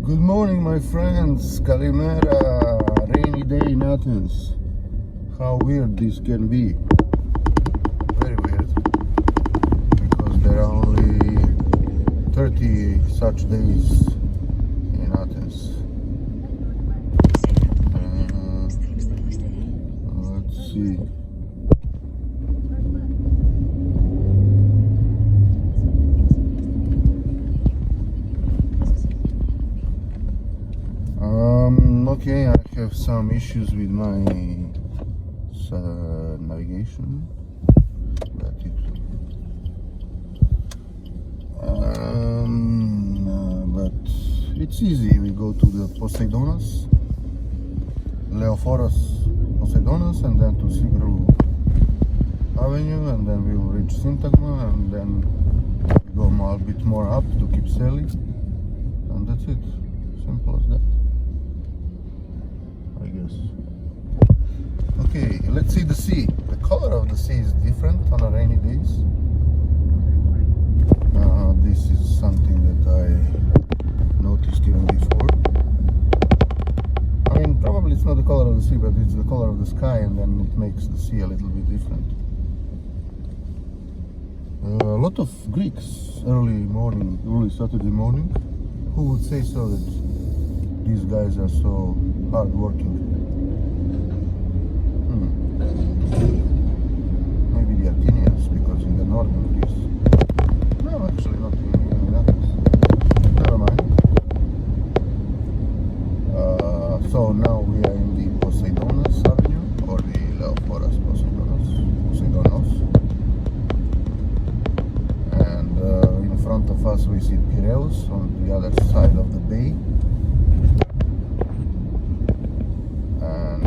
Good morning, my friends. Kalimera, rainy day in Athens. How weird this can be. Very weird. Because there are only 30 such days in Athens. Let's see. Okay, I have some issues with my navigation. But it's easy. We go to the Poseidonas, Leoforos Poseidonas, and then to Sigru Avenue, and then we will reach Syntagma, and then we go a bit more up to Kypseli, and that's it. Simple as that, I guess. Okay, let's see the sea. The color of the sea is different on a rainy days. This is something that I noticed even before. I mean, probably it's not the color of the sea, but it's the color of the sky, and then it makes the sea a little bit different. A lot of Greeks early Saturday morning. Who would say so that these guys are so hard working? Maybe the Athenians, because in the northern Greece. No, actually not in Athens. Never mind. So now we are in the Poseidonas Avenue, or the Leoforos Poseidonos. And in front of us we see Piraeus on the other side of the bay. And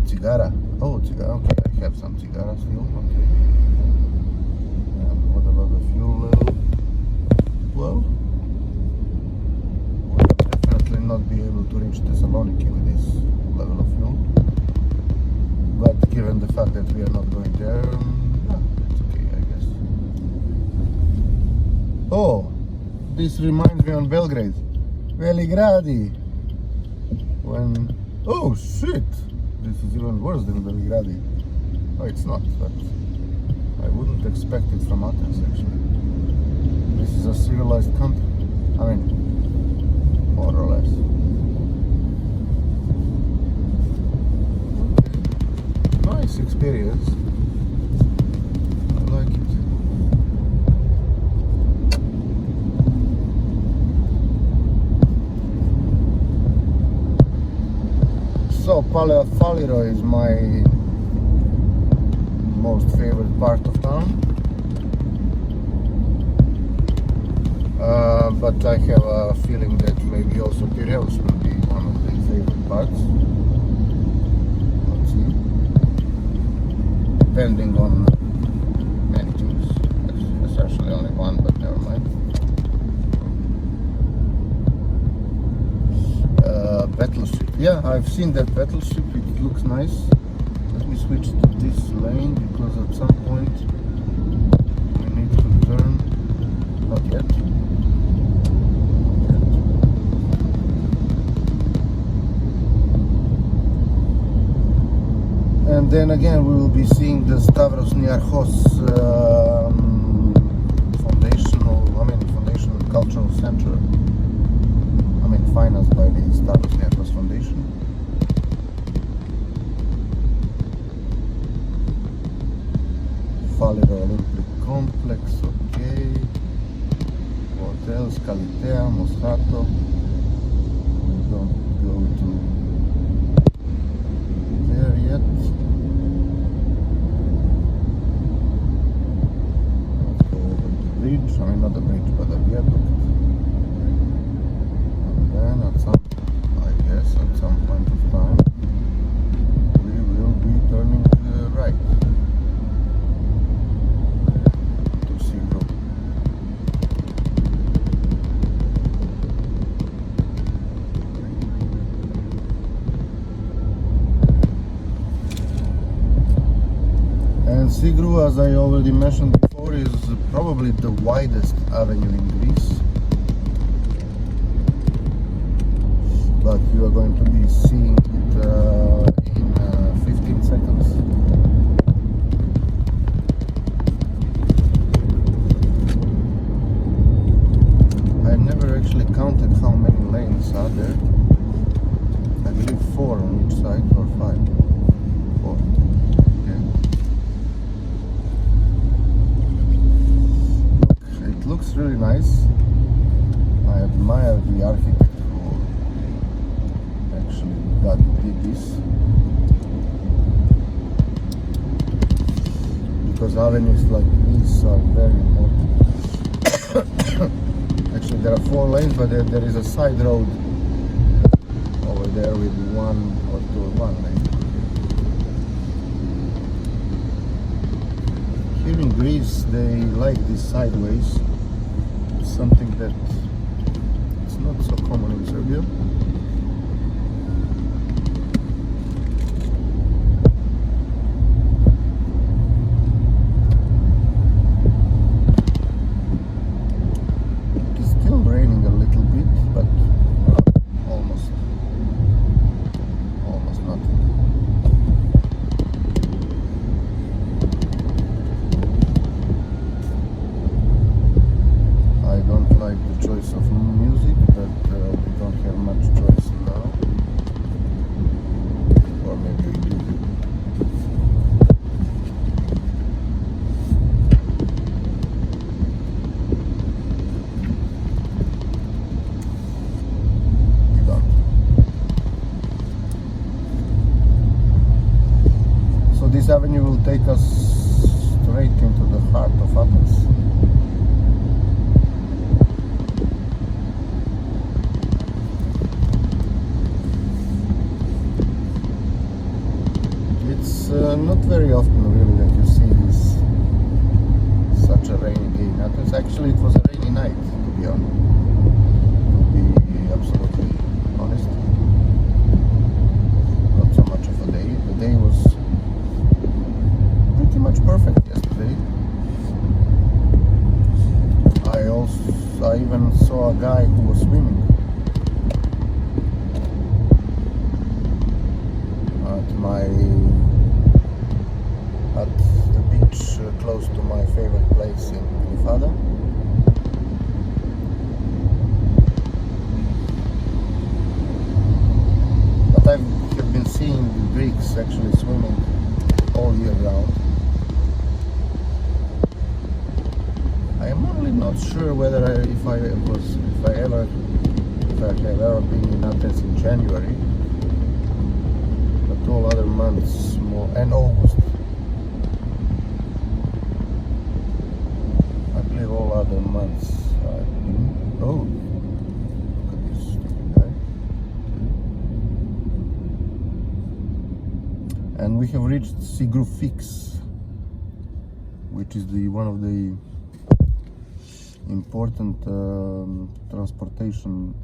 Tigara. Oh, Tigara, okay, I have some Tigara still, okay. And what about the fuel level? Well, we will definitely not be able to reach Thessaloniki with this level of fuel. But given the fact that we are not going there, it's okay, I guess. Oh, this reminds me on Belgrade. Veligradi. Oh shit! This is even worse than Belgrade. Oh, it's not, but I wouldn't expect it from Athens, actually. This is a civilized country. I mean, more or less. Okay. Nice experience. I like it. So Palaio Faliro is my most favorite part of town, but I have a feeling that maybe also Piraeus will be one of the favorite parts. Let's see, depending on many things. There's actually only one, but never mind. Battleship. Yeah, I've seen that battleship. It looks nice. Let me switch to this lane because at some point we need to turn. Not yet. And then again we will be seeing the Stavros Niarchos Foundation Cultural Center. Financed by the Stavros Niarchos Foundation. Faliro Olympic Complex, okay. Hotels, Kalitea, Moscato. We don't go to there yet. Let's go over the bridge. I mean, not the bridge, but the viaduct. And at some point of time, we will be turning right to Sigru. And Sigru, as I already mentioned before, is probably the widest avenue in Greece. but you are going to be seeing it in 15 seconds. I never actually counted how many lanes are there. I believe 4 on each side, or 5. 4. Okay. It looks really nice. I admire the architect who actually did this, because avenues like these are very important. Actually, there are 4 lanes, but there is a side road over there with 1 or 2 lane. Here in Greece, they like this sideways, something that is not so common in Serbia. It is still raining a little bit, but almost nothing. I don't like the choice of music, but we don't have much choice now. Or maybe we do. We don't. So this avenue will take us straight into the heart of Athens. Not very often really that you see this, such a rainy day in Athens. Actually, it was a rainy night, to be honest. To be absolutely honest. Not so much of a day. The day was pretty much perfect yesterday. I even saw a guy who was swimming at the beach close to my favorite place in Lifada. But I have been seeing the Greeks actually swimming all year round. I am only not sure whether if I have ever been in Athens in January, but all other months more, and August. I believe all other months I've been. Oh, look at this stupid guy. And we have reached Sigru Fix, which is one of the important transportation,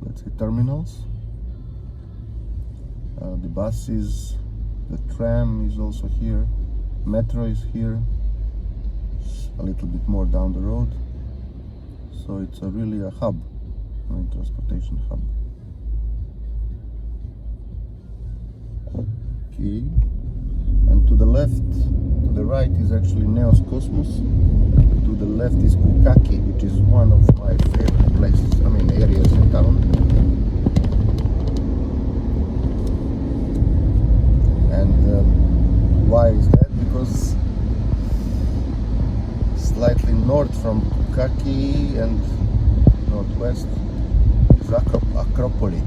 let's say, terminals. The buses, the tram is also here, metro is here, a little bit more down the road. So it's really a hub, a transportation hub. Okay, and to the right is actually Neos Cosmos. To the left is Sirtaki, which is one of my favorite places, areas in town. And why is that? Because slightly north from Sirtaki and northwest is Acropoli.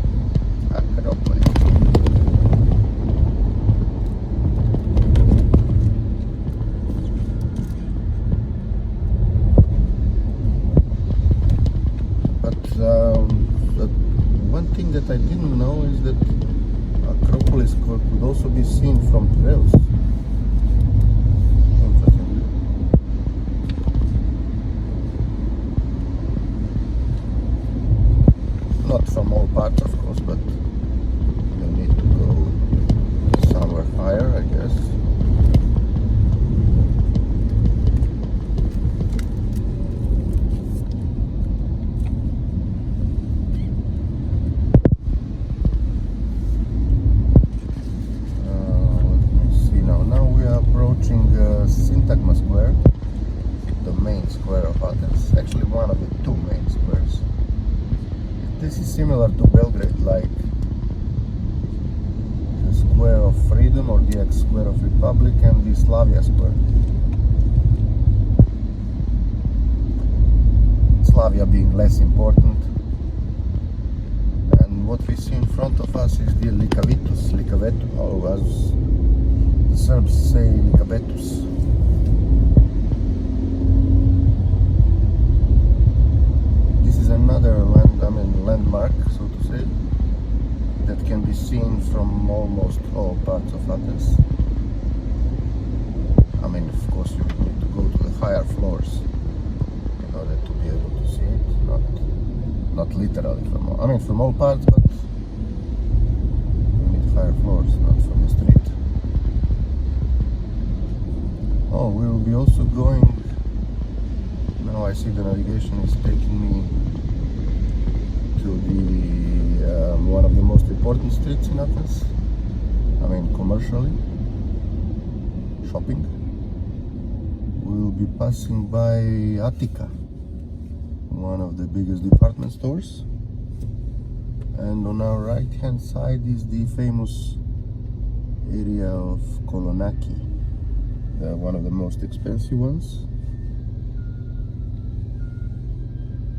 One thing that I didn't know is that Acropolis could also be seen from Piraeus. Interestingly. Not from all parts, of course, but you need to go somewhere higher, I guess. This is similar to Belgrade, like the Square of Freedom or the ex-Square of Republic and the Slavia Square. Slavia being less important. And what we see in front of us is the Likavetu, or as the Serbs say, Likavetus. This is another landmark, so to say, that can be seen from almost all parts of Athens. I mean, of course, you need to go to the higher floors in order to be able to see it, not literally from all parts, but you need higher floors, not from the street. Oh, we will be also going, now I see the navigation is taking me to the one of the most important streets in Athens. I mean, commercially, shopping. We will be passing by Atika, one of the biggest department stores, and on our right hand side is the famous area of Kolonaki, one of the most expensive ones.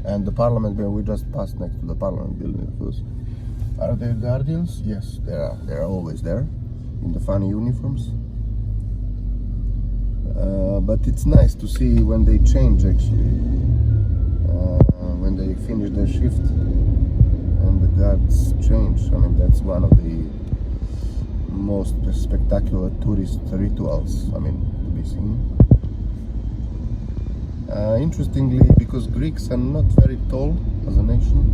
And the parliament building, we just passed next to the parliament building of course. Are there guardians? Yes, there are. They are always there in the funny uniforms. But it's nice to see when they change, actually. When they finish their shift and the guards change. I mean, that's one of the most spectacular tourist rituals, to be seen. Interestingly, because Greeks are not very tall as a nation,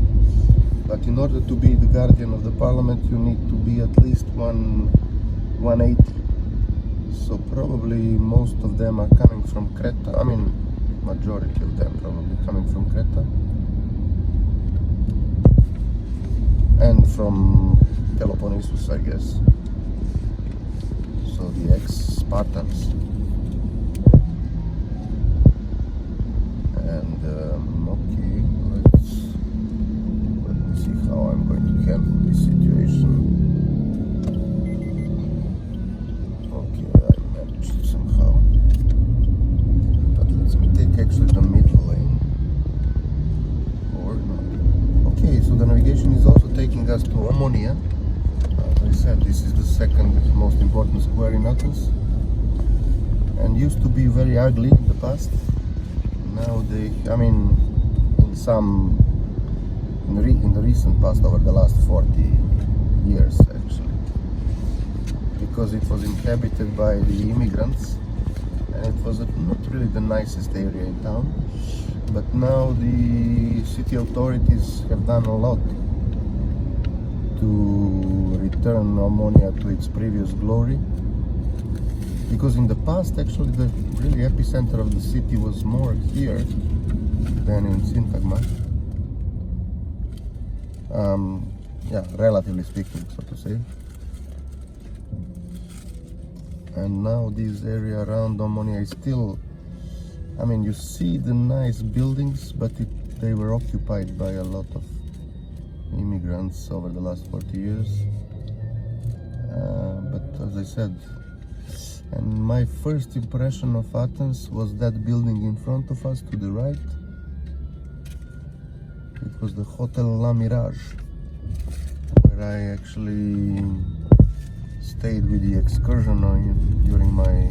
but in order to be the guardian of the parliament you need to be at least 180. So probably most of them are coming from Creta. Majority of them probably coming from Creta and from Peloponnesus, I guess. So the ex-Spartans. And okay, let me see how I'm going to handle this situation. Okay, I managed somehow. But let me take actually the middle lane. Or not. Okay, so the navigation is also taking us to Omonia. As I said, this is the second most important square in Athens. And used to be very ugly in the past. Now in the recent past, over the last 40 years actually, because it was inhabited by the immigrants and it was not really the nicest area in town. But now the city authorities have done a lot to return Omonia to its previous glory. Because in the past, actually, the really epicenter of the city was more here than in Syntagma. Relatively speaking, so to say. And now this area around Omonia is still, you see the nice buildings, but they were occupied by a lot of immigrants over the last 40 years. But as I said, and my first impression of Athens was that building in front of us to the right. It was the Hotel La Mirage, where I actually stayed with the excursion during my,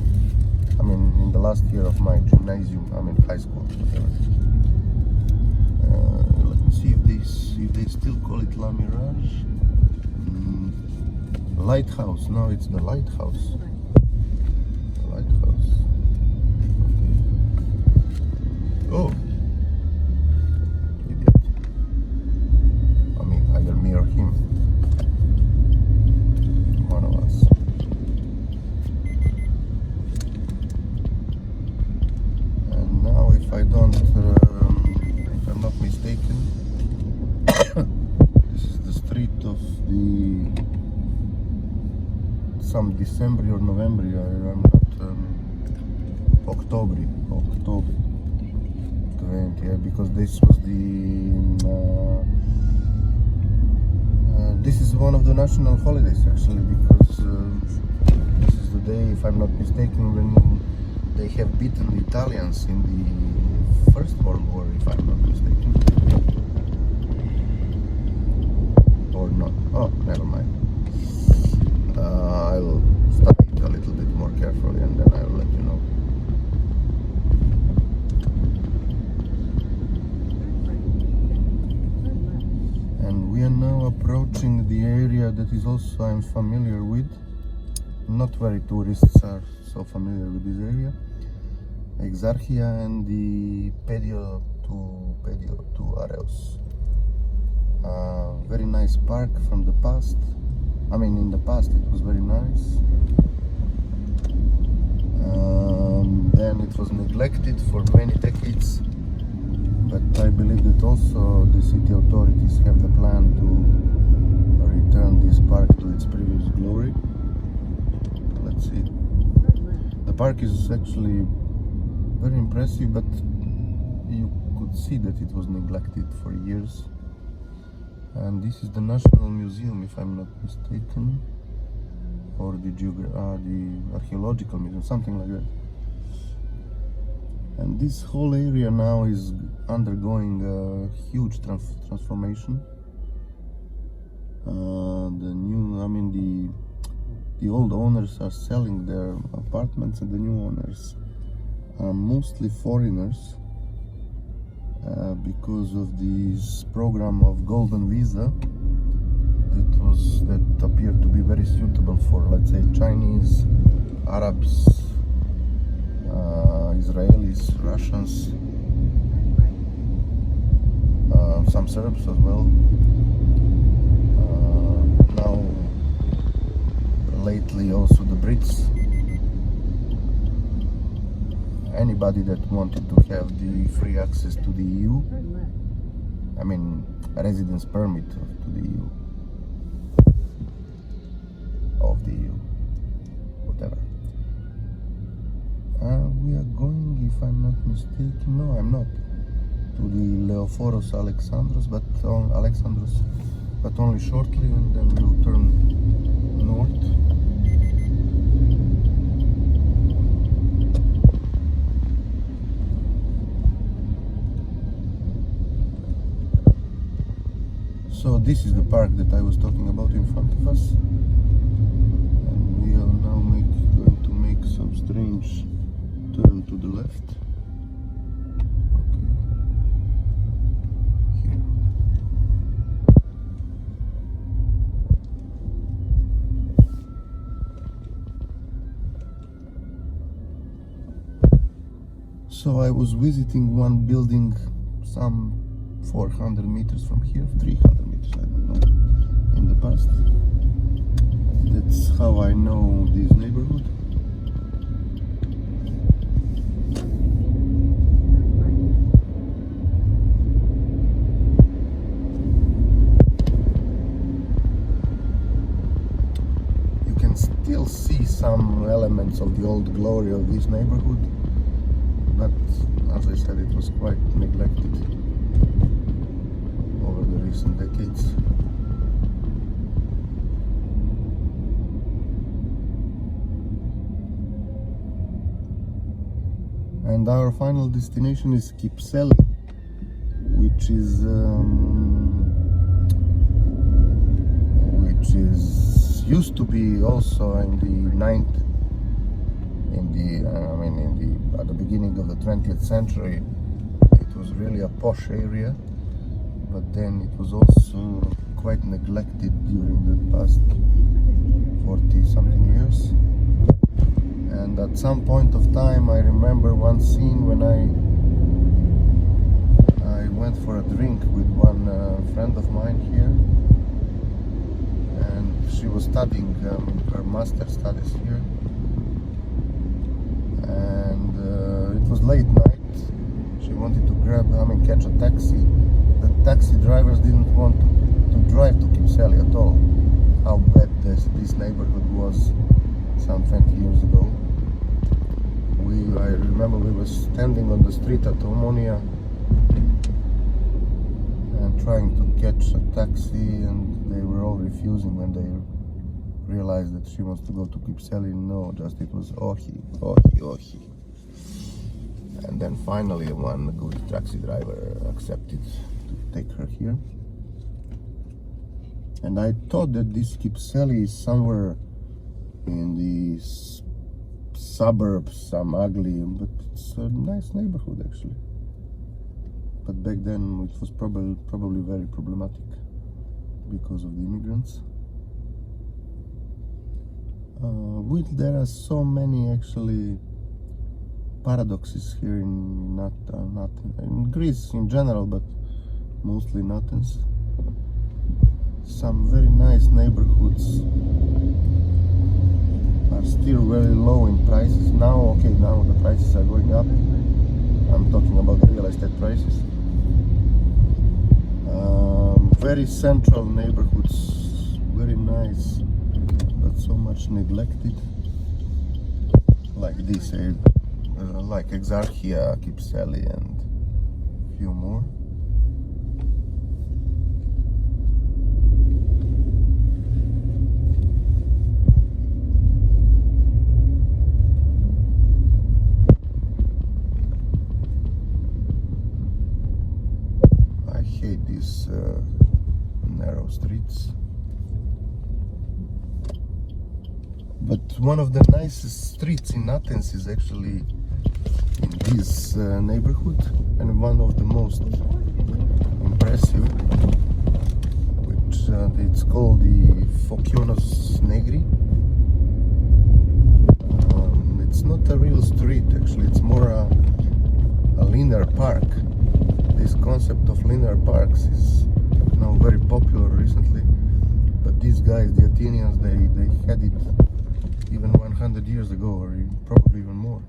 in the last year of my gymnasium, high school, whatever. Let me see if they still call it La Mirage. Lighthouse, no, it's the Lighthouse. Lighthouse. Okay. Oh, idiot. Either me or him. One of us. And now, if I'm not mistaken, this is the street of some December or November. I'm not. October 20, because this was the national holidays actually, because this is the day, if I'm not mistaken, when they have beaten the Italians in the First World War, if I'm not mistaken. Or not. Oh, never mind. I'll study it a little bit more carefully and then I'll let you know. And we are now approaching the area that is also I'm familiar with. Not very tourists are so familiar with this area. Exarchia and the Pedio to Areos. Very nice park from the past. I mean, in the past it was very nice. Then it was neglected for many decades. But I believe that also the city authorities have the plan to return this park to its previous glory. Let's see. The park is actually very impressive, but you could see that it was neglected for years. And this is the National Museum, if I'm not mistaken, or the Archaeological Museum, something like that. And this whole area now is undergoing a huge transformation. The old owners are selling their apartments, and the new owners are mostly foreigners. Because of this program of golden visa that appeared to be very suitable for, let's say, Chinese, Arabs, Israelis, Russians, some Serbs as well. Now lately also the Brits. Anybody that wanted to have the free access to the EU, I mean a residence permit to the EU, of the EU, whatever. We are going, if I'm not mistaken, no I'm not, to the Leophoros Alexandros, but only shortly, and then we'll turn north. So this is the park that I was talking about in front of us, and we are now going to make some strange turn to the left. Okay. Here. So I was visiting one building some 400 meters from here, 300 meters, I don't know, in the past. That's how I know this neighborhood. You can still see some elements of the old glory of this neighborhood, but as I said, it was quite neglected over the recent decades. And our final destination is Kypseli, which used to be also in at the beginning of the 20th century. It was really a posh area, but then it was also quite neglected during the past 40 something years. And at some point of time, I remember one scene when I went for a drink with one friend of mine here, and she was studying her master's studies here, and it was late night. She wanted to catch a taxi. The taxi drivers didn't want to drive to Kypseli at all. How bad this neighborhood was some 20 years ago. I remember we were standing on the street at Omonia and trying to catch a taxi and they were all refusing when they realized that she wants to go to Kypseli. No, just it was ohi. And then finally one good taxi driver accepted to take her here. And I thought that this Kypseli is somewhere in the suburbs, some ugly, but it's a nice neighborhood actually. But back then it was probably very problematic because of the immigrants. There are so many actually paradoxes here in in Greece in general, but mostly in Athens. Some very nice neighborhoods are still very low in prices. Now the prices are going up. I'm talking about the real estate prices. Very central neighborhoods, very nice, but so much neglected. Like this, like Exarchia, Kypseli, and a few more. I hate these narrow streets. But one of the nicest streets in Athens is actually in this neighborhood, and one of the most impressive, which it's called the Fokionos Negri. It's not a real street actually, it's more a linear park. This concept of linear parks is now very popular recently, but these guys, the Athenians, they had it even 100 years ago, or probably even more.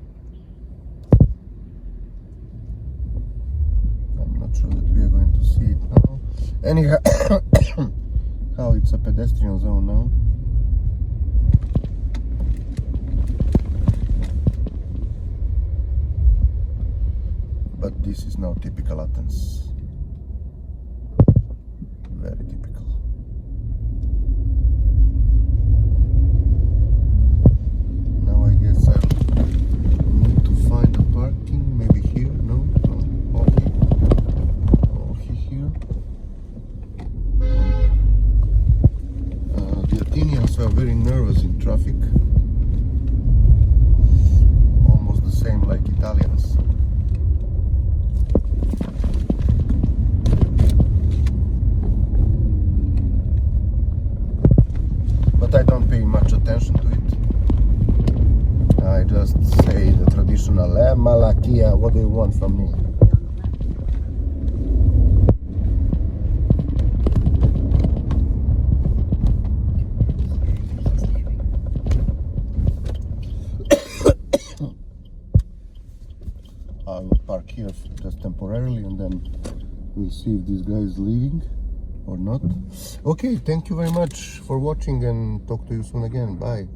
I'm not sure that we are going to see it now. Anyhow, how it's a pedestrian zone now. But this is now typical Athens. Very typical. Are very nervous in traffic, almost the same like Italians. But I don't pay much attention to it. I just say the traditional malakia, what do you want from me? I will park here just temporarily and then we'll see if this guy is leaving or not. Okay, thank you very much for watching and talk to you soon again. Bye.